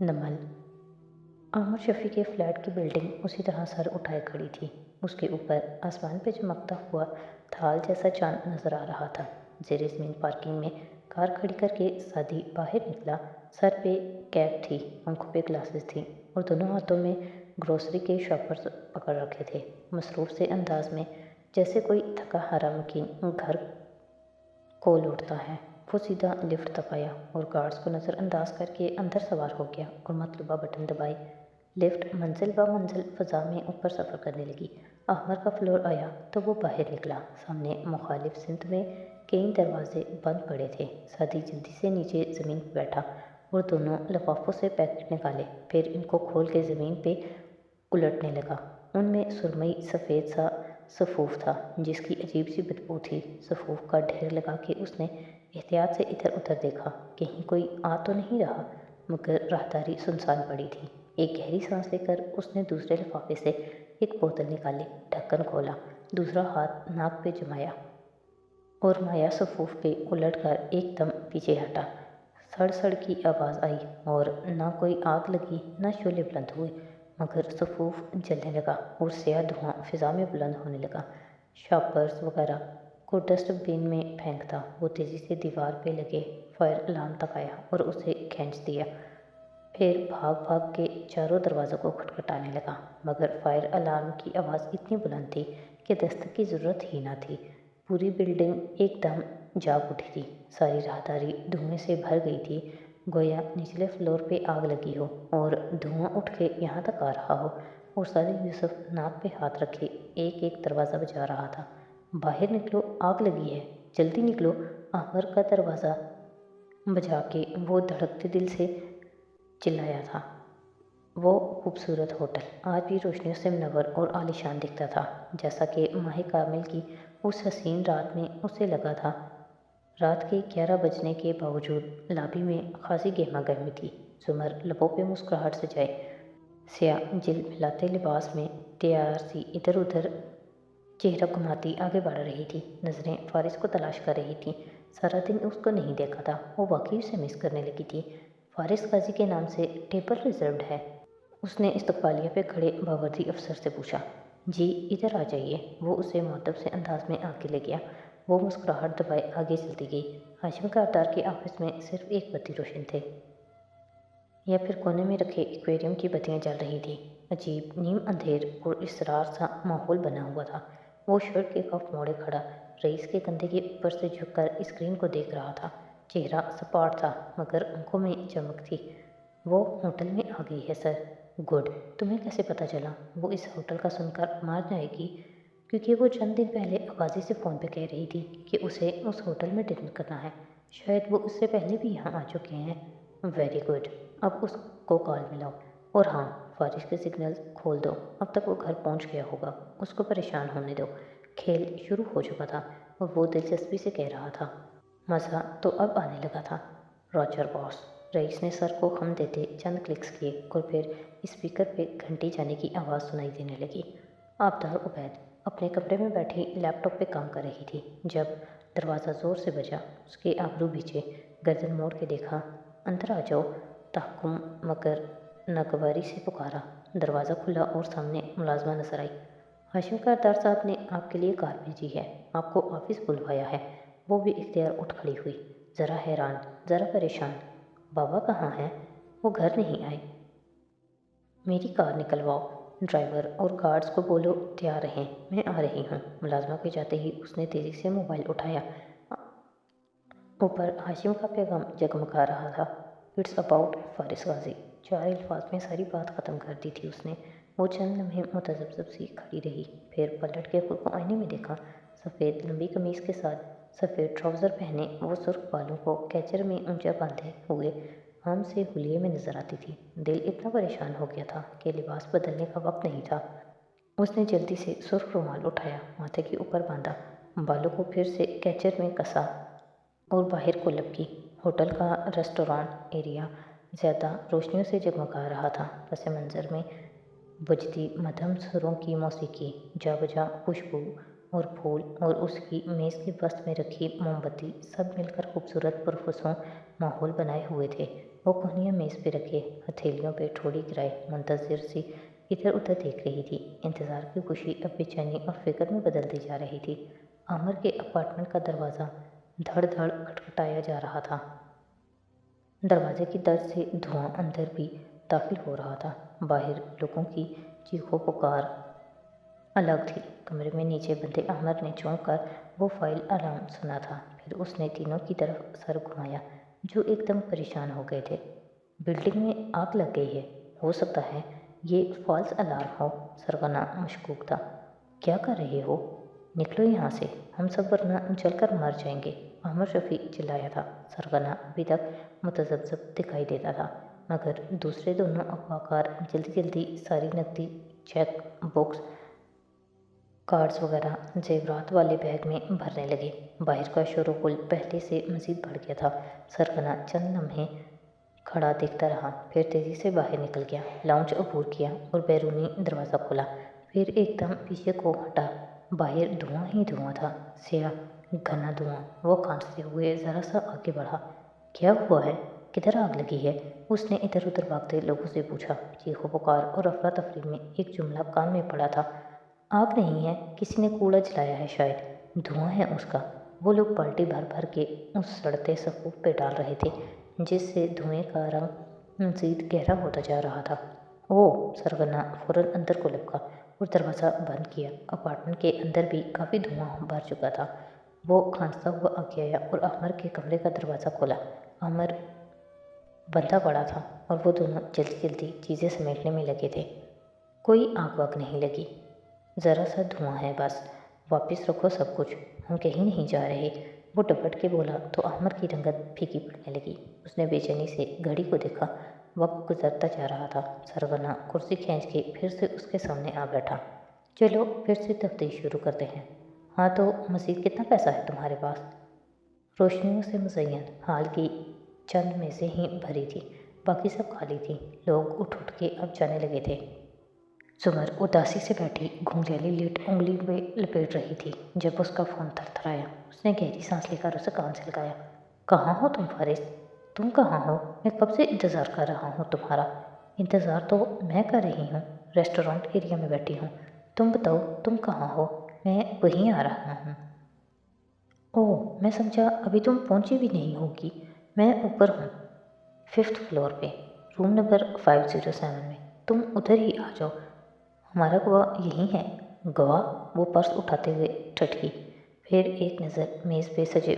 नमल। आमिर शफी के फ्लैट की बिल्डिंग उसी तरह सर उठाए खड़ी थी। उसके ऊपर आसमान पे चमकता हुआ थाल जैसा चांद नजर आ रहा था। ज़ेरे ज़मीन पार्किंग में कार खड़ी करके सादी बाहर निकला। सर पे कैप थी, आंखों पे ग्लासेस थी और दोनों हाथों में ग्रोसरी के शॉपर्स पकड़ रखे थे। मसरूफ़ से अंदाज में, जैसे कोई थका हारा मकीन घर को लौटता है। वो सीधा लिफ्ट तक आया और गार्ड्स को नज़रअंदाज करके अंदर सवार हो गया और मतलूबा बटन दबाई। लिफ्ट मंजिल ब मंजिल फ़ज़ा में ऊपर सफ़र करने लगी। अहमर का फ्लोर आया तो वो बाहर निकला। सामने मुखालिफ सिमत में कई दरवाजे बंद पड़े थे। सादी जल्दी से नीचे ज़मीन पर बैठा और दोनों लिफाफों से पैकेट निकाले। फिर इनको खोल के ज़मीन पे उलटने लगा। उनमें सुरमई सफ़ेद सा सफ़ूफ था जिसकी अजीब सी बदबू थी। सफ़ूफ का ढेर लगा के उसने एहतियात से इधर उधर देखा, कहीं कोई आ तो नहीं रहा, मगर राहदारी सुनसान पड़ी थी। एक गहरी सांस लेकर उसने दूसरे लिफाफे से एक बोतल निकाली, ढक्कन खोला, दूसरा हाथ नाक पे जमाया और माया सफ़ूफ पे उलटकर एकदम पीछे हटा। सड़ सड़ की आवाज़ आई और ना कोई आग लगी ना शोले बुलंद हुए, मगर सफ़ूफ जलने लगा और स्याह धुआं फ़िज़ा में बुलंद होने लगा। शॉपर्स वगैरह को डस्टबिन में फेंकता वो तेज़ी से दीवार पे लगे फायर अलार्म तक आया और उसे खींच दिया। फिर भाग भाग के चारों दरवाज़ों को खटखटाने लगा, मगर फायर अलार्म की आवाज़ इतनी बुलंद थी कि दस्तक की ज़रूरत ही ना थी। पूरी बिल्डिंग एकदम जाग उठी थी। सारी राहदारी धुएं से भर गई थी, गोया निचले फ्लोर पे आग लगी हो और धुआं उठ के यहाँ तक आ रहा हो। और सारे यूसुफ नाक पे हाथ रखे एक एक दरवाज़ा बजा रहा था। बाहर निकलो, आग लगी है, जल्दी निकलो। अहमर का दरवाज़ा बजा के वो धड़कते दिल से चिल्लाया था। वो खूबसूरत होटल आज भी रोशनियों से मुनव्वर और आलीशान दिखता था, जैसा कि माह कामिल की उस हसीन रात में उसे लगा था। रात के 11 बजने के बावजूद लॉबी में खासी गहमा गहमी थी। जुमर लबों पे मुस्कुराहट सजाए स्याह जिल मिलाते लिबास में तैयार सी इधर उधर चेहरा घुमाती आगे बढ़ रही थी। नज़रें फारिस को तलाश कर रही थी। सारा दिन उसको नहीं देखा था, वो वाकई उसे मिस करने लगी थी। फारिस काजी के नाम से टेबल रिजर्व्ड है? उसने इस्तकबालिया पे खड़े बावर्दी अफसर से पूछा। जी इधर आ जाइए, वो उसे मुअद्दब से अंदाज में आगे ले गया। वो मुस्कुराहट दबाए आगे चलती गई। हाशिम कारदार के ऑफिस में सिर्फ एक बत्ती रोशन थे, या फिर कोने में रखे एक्वेरियम की बत्तियां जल रही थी। अजीब नीम अंधेर और इसरार सा माहौल बना हुआ था। वो शर्ट के कफ मोड़े खड़ा रईस के कंधे के ऊपर से झुककर स्क्रीन को देख रहा था। चेहरा सपाट था मगर आंखों में चमक थी। वो होटल में आ गई है सर। गुड, तुम्हें कैसे पता चला? वो इस होटल का सुनकर मार जाएगी, क्योंकि वो चंद दिन पहले अबाजी से फ़ोन पे कह रही थी कि उसे उस होटल में डिनर करना है। शायद वो उससे पहले भी यहाँ आ चुके हैं। वेरी गुड, अब उसको कॉल मिलाओ। और हाँ, फारिस के सिग्नल खोल दो, अब तक वो घर पहुँच गया होगा, उसको परेशान होने दो। खेल शुरू हो चुका था और वो दिलचस्पी से कह रहा था। मज़ा तो अब आने लगा था। रॉजर बॉस, रईस ने सर को खम देते चंद क्लिक्स किए और फिर स्पीकर पे घंटी जाने की आवाज़ सुनाई देने लगी। आबदार उबैद अपने कमरे में बैठी लैपटॉप पे काम कर रही थी जब दरवाज़ा ज़ोर से बजा। उसके आबरू भींचे, गर्दन मोड़ के देखा। अंदर आ जाओ, तहकुम मगर नागवारी से पुकारा। दरवाज़ा खुला और सामने मुलाजमा नजर आई। हाशिम कारदार साहब ने आपके लिए कार भेजी है, आपको ऑफिस बुलवाया है। वो भी इख्तियार उठ खड़ी हुई, ज़रा हैरान, ज़रा परेशान। बाबा कहाँ हैं? वो घर नहीं आए। मेरी कार निकलवाओ। ड्राइवर और गार्ड्स को बोलो तैयार रहें, मैं आ रही हूँ। मुलाजमा के जाते ही उसने तेज़ी से मोबाइल उठाया। ऊपर हाशिम का पैगाम जगमगा रहा था। इट्स अबाउट फारिस गाजी। 4 अल्फाज में सारी बात ख़त्म कर दी थी उसने। वो चंद लम्हे मुतज़ब्ज़ब सी खड़ी रही, फिर पलट के खुद को आईने में देखा। सफ़ेद लंबी कमीज़ के साथ सफ़ेद ट्राउज़र पहने वो सुर्ख बालों को कैचर में ऊंचा बांधे हुए आम से हुलिये में नज़र आती थी। दिल इतना परेशान हो गया था कि लिबास बदलने का वक्त नहीं था। उसने जल्दी से सुर्ख रुमाल उठाया, माथे के ऊपर बांधा, बालों को फिर से कैचर में कसा और बाहर को लपकी। होटल का रेस्टोरेंट एरिया ज़्यादा रोशनियों से जगमगा रहा था। पस मंज़र में बजती मध्यम सुरों की मौसीकी, जा बजा खुशबू और फूल और उसकी मेज़ के वस्त में रखी मोमबत्ती सब मिलकर खूबसूरत पुरफुसों माहौल बनाए हुए थे। वो कोहनियाँ मेज़ पे रखे हथेलियों पे ठोड़ी गिराए मुंतज़िर सी इधर उधर देख रही थी। इंतज़ार की खुशी अब बेचैनी और फिक्र में बदलती जा रही थी। आमिर के अपार्टमेंट का दरवाज़ा धड़ धड़ खटखटाया जा रहा था। दरवाजे की दर्द से धुआं अंदर भी दाखिल हो रहा था। बाहर लोगों की चीखों पुकार अलग थी। कमरे में नीचे बंधे आमिर ने चौंक कर वो फाइल अलार्म सुना था। फिर उसने तीनों की तरफ सर घुमाया जो एकदम परेशान हो गए थे। बिल्डिंग में आग लग गई है। हो सकता है ये फॉल्स अलार्म हो। सरगना मशकूक था। क्या कर रहे हो? निकलो यहाँ से, हम सब वरना जलकर मर जाएंगे, आमिर शफी चिल्लाया था। सरगना अभी तक मुतज़ब्ज़ब दिखाई देता था, मगर दूसरे दोनों अगवाकार जल्दी जल्दी सारी नकदी, चेक बुक्स, कार्ड्स वगैरह जेवरात वाले बैग में भरने लगे। बाहर का शोरगुल पहले से मज़ीद बढ़ गया था। सरगना चंद लम्हे खड़ा देखता रहा, फिर तेज़ी से बाहर निकल गया, लाउंज अबूर किया और बैरूनी दरवाज़ा खोला। फिर एकदम पीछे को हटा। बाहर धुआं ही धुआं था, स्याह घना धुआं। वो खांसते हुए ज़रा सा आगे बढ़ा। क्या हुआ है? किधर आग लगी है? उसने इधर उधर भागते लोगों से पूछा। चीखों पुकार और अफरा तफरी में एक जुमला कान में पड़ा था। आग नहीं है, किसी ने कूड़ा जलाया है शायद, धुआं है उसका। वो लोग बाल्टी भर भर के उस सड़ते सफ़ूफ पे डाल रहे थे, जिससे धुएं का रंग मज़ीद गहरा होता जा रहा था। ओह! सरगना फ़ौरन अंदर को लपका और दरवाज़ा बंद किया। अपार्टमेंट के अंदर भी काफ़ी धुआं भर चुका था। वो खांसता हुआ आगे आया और आमिर के कमरे का दरवाज़ा खोला। आमिर बंधा पड़ा था और वो दोनों जल्दी जल्दी चीज़ें समेटने में लगे थे। कोई आग वाग नहीं लगी, ज़रा सा धुआं है बस। वापस रखो सब कुछ, हम कहीं नहीं जा रहे। वो डपट के बोला तो आमिर की रंगत फीकी पड़ने लगी। उसने बेचैनी से घड़ी को देखा, वक्त गुजरता जा रहा था। सरगना कुर्सी खींच के फिर से उसके सामने आ बैठा। चलो फिर से तफ्तीश शुरू करते हैं। हाँ तो मज़ीद कितना पैसा है तुम्हारे पास? रोशनियों से मुज़य्यन हाल की चंद मेज़ें ही भरी थी, बाकी सब खाली थी। लोग उठ उठ के अब जाने लगे थे। सुमर उदासी से बैठी घुंघरैली लीड उंगली में लपेट रही थी जब उसका फ़ोन थरथराया। उसने गहरी सांस लेकर उसे कान से लगाया। कहाँ हो तुम फारिस? तुम कहाँ हो? मैं कब से इंतज़ार कर रहा हूँ तुम्हारा। इंतज़ार तो मैं कर रही हूँ, रेस्टोरेंट एरिया में बैठी हूँ। तुम बताओ तुम कहाँ हो? मैं वहीं आ रहा हूँ। ओह, मैं समझा अभी तुम पहुँची भी नहीं होगी। मैं ऊपर हूँ, 5th फ्लोर पे, रूम नंबर 507 में। तुम उधर ही आ जाओ, हमारा गवाह यहीं है। गवाह? वो पर्स उठाते हुए ठठकी, फिर एक नज़र मेज़ पे सजे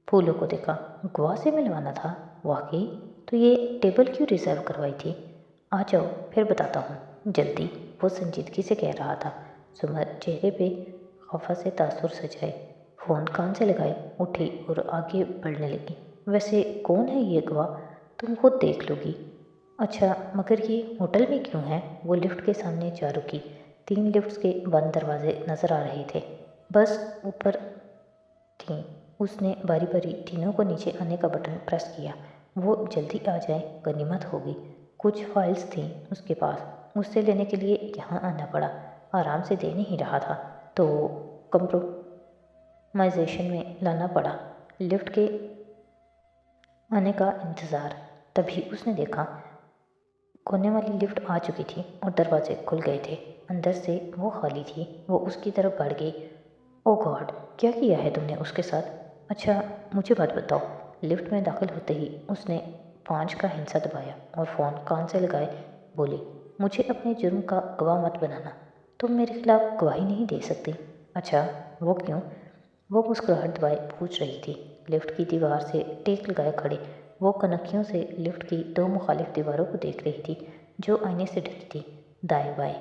फूलों को देखा। गवाह से मिलवाना था? वाकई? तो ये टेबल क्यों रिजर्व करवाई थी? आ जाओ फिर बताता हूँ, जल्दी, वो संजीदगी से कह रहा था। सुमर चेहरे पे खफा से तासुर सजाए, फ़ोन कान से लगाए उठी और आगे बढ़ने लगी। वैसे कौन है ये गवाह? तुम खुद देख लोगी। अच्छा मगर ये होटल में क्यों है? वो लिफ्ट के सामने जा रुकी। 3 लिफ्ट्स के बंद दरवाजे नज़र आ रहे थे, बस ऊपर थीं। उसने बारी बारी तीनों को नीचे आने का बटन प्रेस किया। वो जल्दी आ जाए गनीमत होगी। कुछ फाइल्स थीं उसके पास, उससे लेने के लिए यहाँ आना पड़ा। आराम से दे नहीं रहा था तो कंप्रोमाइजेशन में लाना पड़ा। लिफ्ट के आने का इंतज़ार। तभी उसने देखा कोने वाली लिफ्ट आ चुकी थी और दरवाजे खुल गए थे। अंदर से वो खाली थी। वो उसकी तरफ बढ़ गई। ओ गॉड, क्या किया है तुमने उसके साथ? अच्छा मुझे बात बताओ। लिफ्ट में दाखिल होते ही उसने 5 का हिंसा दबाया और फ़ोन कान से लगाए बोली, मुझे अपने जुर्म का गवाह मत बनाना। तुम मेरे खिलाफ गवाही नहीं दे सकती। अच्छा वो क्यों? वो मुस्कुराहट दबाए पूछ रही थी। लिफ्ट की दीवार से टेक लगाए खड़े वो कनखियों से लिफ्ट की 2 मुखालिफ दीवारों को देख रही थी जो आईने से ढकी थी, दाएं बाएं,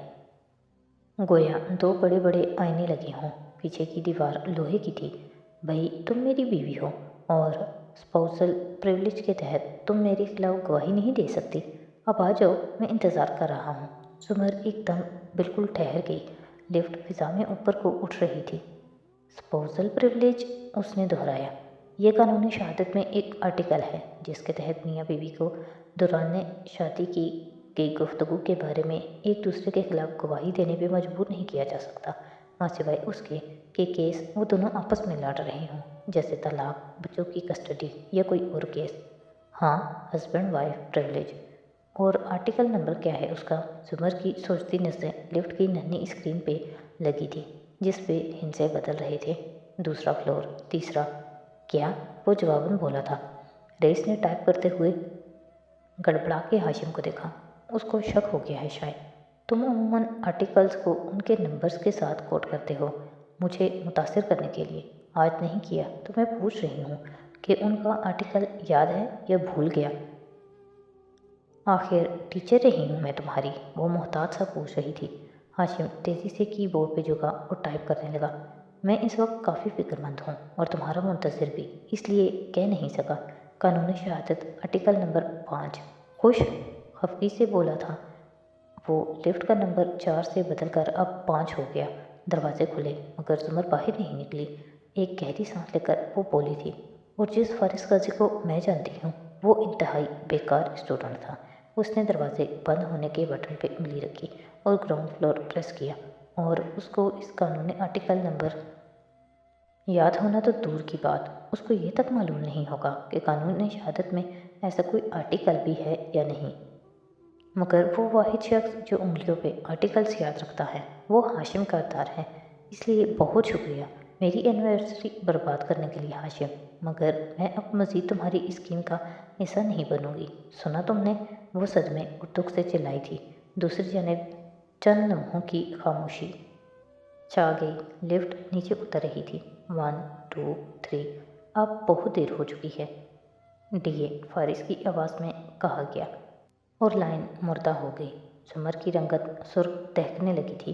गोया 2 बड़े बड़े आईने लगे हों। पीछे की दीवार लोहे की थी। भाई तुम मेरी बीवी हो और स्पाउसल प्रिविलेज के तहत तुम मेरे खिलाफ गवाही नहीं दे सकती। अब आ जाओ, मैं इंतज़ार कर रहा हूँ। सुमर एकदम बिल्कुल ठहर गई। लिफ्ट फिजा में ऊपर को उठ रही थी। Spousal privilege? उसने दोहराया। ये कानूनी शहादत में एक आर्टिकल है जिसके तहत मियाँ बीवी को दौरान शादी की गई गुफ्तगू के बारे में एक दूसरे के खिलाफ गवाही देने पे मजबूर नहीं किया जा सकता, माँ सिवाय उसके कि केस वो दोनों आपस में लड़ रहे हों, जैसे तलाक, बच्चों की कस्टडी या कोई और केस। ہاں، ہسبینڈ وائف پریولیج۔ اور آرٹیکل نمبر کیا ہے اس کا؟ زمر کی سوچتی نظریں لفٹ کی ننھی اسکرین پہ لگی تھی جس پہ ہندسے بدل رہے تھے۔ دوسرا فلور، تیسرا۔ کیا؟ وہ جواباً بولا تھا۔ رئیس نے ٹائپ کرتے ہوئے گڑبڑا کے ہاشم کو دیکھا۔ اس کو شک ہو گیا ہے شاید۔ تم عموماً آرٹیکلز کو ان کے نمبرز کے ساتھ کوٹ کرتے ہو مجھے متاثر کرنے کے لیے۔ آج نہیں کیا تو میں پوچھ رہی ہوں کہ ان کا آرٹیکل یاد ہے یا بھول گیا؟ آخر ٹیچر رہی ہوں میں تمہاری، وہ محتاط سا پوچھ رہی تھی۔ ہاشم تیزی سے کی بورڈ پہ جھکا اور ٹائپ کرنے لگا۔ میں اس وقت کافی فکر مند ہوں اور تمہارا منتظر بھی، اس لیے کہہ نہیں سکا۔ قانونی شہادت آرٹیکل نمبر 5۔ خوش خفگی سے بولا تھا وہ۔ لفٹ کا نمبر 4 سے بدل کر اب 5 ہو گیا۔ دروازے کھلے مگر زمر باہر نہیں نکلی۔ ایک گہری سانس لے کر وہ بولی تھی، اور جس فارس قاضی کو میں جانتی ہوں وہ انتہائی بیکار اسٹوڈنٹ تھا۔ اس نے دروازے بند ہونے کے بٹن پہ انگلی رکھی اور گراؤنڈ فلور پریس کیا، اور اس کو اس قانونی آرٹیکل نمبر یاد ہونا تو دور کی بات، اس کو یہ تک معلوم نہیں ہوگا کہ قانونی شہادت میں ایسا کوئی آرٹیکل بھی ہے یا نہیں۔ مگر وہ واحد شخص جو انگلیوں پہ آرٹیکلز یاد رکھتا ہے وہ ہاشم کردار ہے۔ اس لیے بہت شکریہ میری اینیورسری برباد کرنے کے لیے ہاشم، مگر میں اب مزید تمہاری اسکیم کا حصہ نہیں بنوں گی۔ سنا تم نے؟ وہ صدمے اور دکھ سے چلائی تھی۔ دوسری جانب چند لمحوں کی خاموشی چھا گئی۔ لفٹ نیچے اتر رہی تھی۔ 1 2 3۔ اب بہت دیر ہو چکی ہے، ڈی اے فارس کی آواز میں کہا گیا، اور لائن مردہ ہو گئی۔ زمر کی رنگت سرخ دہکنے لگی تھی۔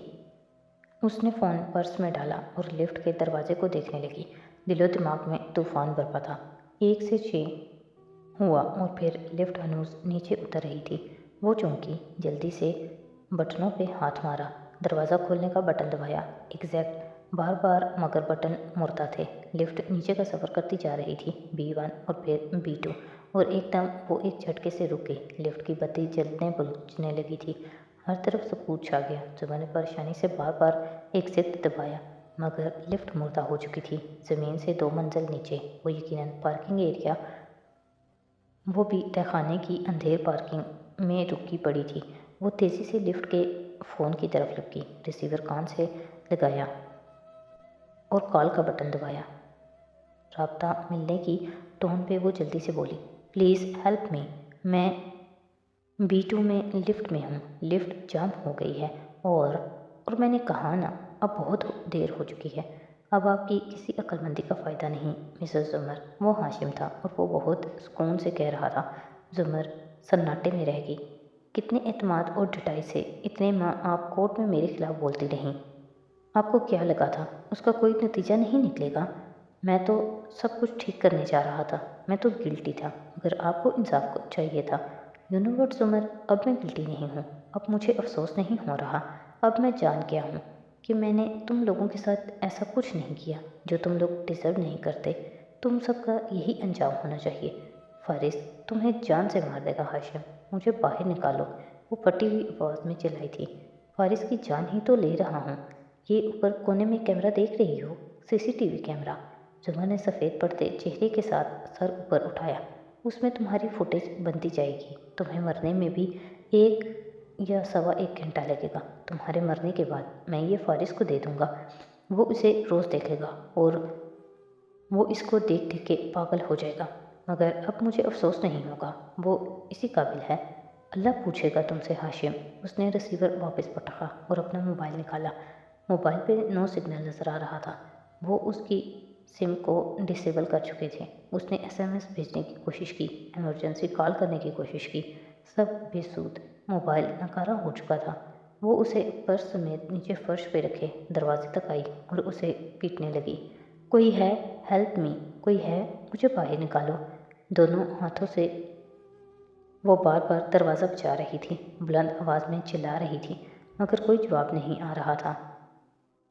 اس نے فون پرس میں ڈالا اور لفٹ کے دروازے کو دیکھنے لگی۔ دل و دماغ میں طوفان برپا تھا۔ 1 سے 6 ہوا اور پھر لفٹ ہنوز نیچے اتر رہی تھی۔ وہ چونکی، جلدی سے بٹنوں پہ ہاتھ مارا، دروازہ کھولنے کا بٹن دبایا۔ ایگزیکٹ، بار بار مگر بٹن مڑتا تھے۔ لفٹ نیچے کا سفر کرتی جا رہی تھی، B1 اور پھر B2، اور ایک دم وہ ایک جھٹکے سے رک گئی۔ لفٹ کی بتی جلنے بجھنے لگی تھی۔ ہر طرف سکوت چھا گیا۔ زمر نے پریشانی سے بار بار ایگزٹ دبایا، مگر لفٹ مردہ ہو چکی تھی۔ زمین سے 2 منزل نیچے، وہ یقیناً پارکنگ ایریا، وہ بھی تہخانے کی اندھیر پارکنگ میں رکی پڑی تھی۔ وہ تیزی سے لفٹ کے فون کی طرف لپکی، ریسیور کان سے لگایا اور کال کا بٹن دبایا۔ رابطہ ملنے کی ٹون پہ وہ جلدی سے بولی، پلیز ہیلپ می، میں B2 میں لفٹ میں ہوں۔ لفٹ جام ہو گئی ہے اور میں نے کہا نا، اب بہت دیر ہو چکی ہے۔ اب آپ کی کسی عقل مندی کا فائدہ نہیں مسز زمر۔ وہ ہاشم تھا اور وہ بہت سکون سے کہہ رہا تھا۔ زمر سناٹے میں رہ گئی۔ کتنے اعتماد اور ڈٹائی سے اتنے ماہ آپ کورٹ میں میرے خلاف بولتی رہیں۔ آپ کو کیا لگا تھا اس کا کوئی نتیجہ نہیں نکلے گا؟ میں تو سب کچھ ٹھیک کرنے جا رہا تھا، میں تو گلٹی تھا، مگر آپ کو انصاف چاہیے تھا۔ یو نو واٹ زمر، اب میں گلٹی نہیں ہوں، اب مجھے افسوس نہیں ہو رہا۔ اب میں جان گیا ہوں کہ میں نے تم لوگوں کے ساتھ ایسا کچھ نہیں کیا جو تم لوگ ڈیزرو نہیں کرتے۔ تم سب کا یہی انجام ہونا چاہیے۔ فارس تمہیں جان سے مار دے گا ہاشم، مجھے باہر نکالو، وہ پھٹی ہوئی آواز میں چلائی تھی۔ فارس کی جان ہی تو لے رہا ہوں۔ یہ اوپر کونے میں کیمرہ دیکھ رہی ہو؟ CCTV camera. زمر نے سفید پڑتے چہرے کے ساتھ سر اوپر اٹھایا۔ اس میں تمہاری فوٹیج بنتی جائے گی۔ تمہیں مرنے میں بھی 1 یا 1.25 گھنٹہ لگے گا۔ تمہارے مرنے کے بعد میں یہ فارس کو دے دوں گا، وہ اسے روز دیکھے گا اور وہ اس کو دیکھ دیکھ کے پاگل ہو جائے گا، مگر اب مجھے افسوس نہیں ہوگا، وہ اسی قابل ہے۔ اللہ پوچھے گا تم سے ہاشم۔ اس نے ریسیور واپس پٹکا اور اپنا موبائل نکالا۔ موبائل پہ نو سگنل نظر آ رہا تھا۔ وہ اس کی سم کو ڈسیبل کر چکے تھے۔ اس نے SMS بھیجنے کی کوشش کی، ایمرجنسی کال کرنے کی کوشش کی، سب بے سود۔ موبائل ناکارہ ہو چکا تھا۔ وہ اسے پرس سمیت نیچے فرش پہ رکھے دروازے تک آئی اور اسے پیٹنے لگی۔ کوئی ہے؟ ہیلپ می، کوئی ہے؟ مجھے باہر نکالو۔ دونوں ہاتھوں سے وہ بار بار دروازہ بجا رہی تھی، بلند آواز میں چلا رہی تھی، مگر کوئی جواب نہیں آ رہا تھا۔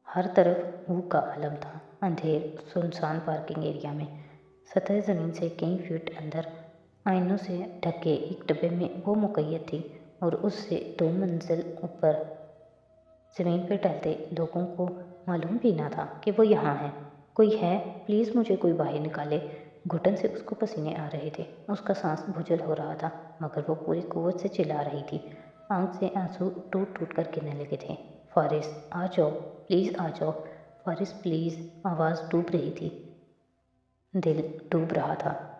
ہر طرف ہو کا عالم تھا، اندھیر سنسان پارکنگ ایریا میں۔ سطح زمین سے کئی فٹ اندر آئینوں سے ڈھکے ایک ڈبے میں وہ مقید تھی، اور اس سے 2 منزل اوپر زمین پہ ٹہلتے لوگوں کو معلوم بھی نہ تھا کہ وہ یہاں ہے۔ کوئی ہے؟ پلیز مجھے کوئی باہر نکالے۔ घुटन से उसको पसीने आ रहे थे। उसका सांस भुजल हो रहा था, मगर वो पूरी कुव्वत से चिल्ला रही थी। आंख से आंसू टूट टूट कर गिरने लगे थे। फारिस, आ जाओ, प्लीज़ आ जाओ। फारिस, प्लीज़। आवाज़ डूब रही थी, दिल डूब रहा था।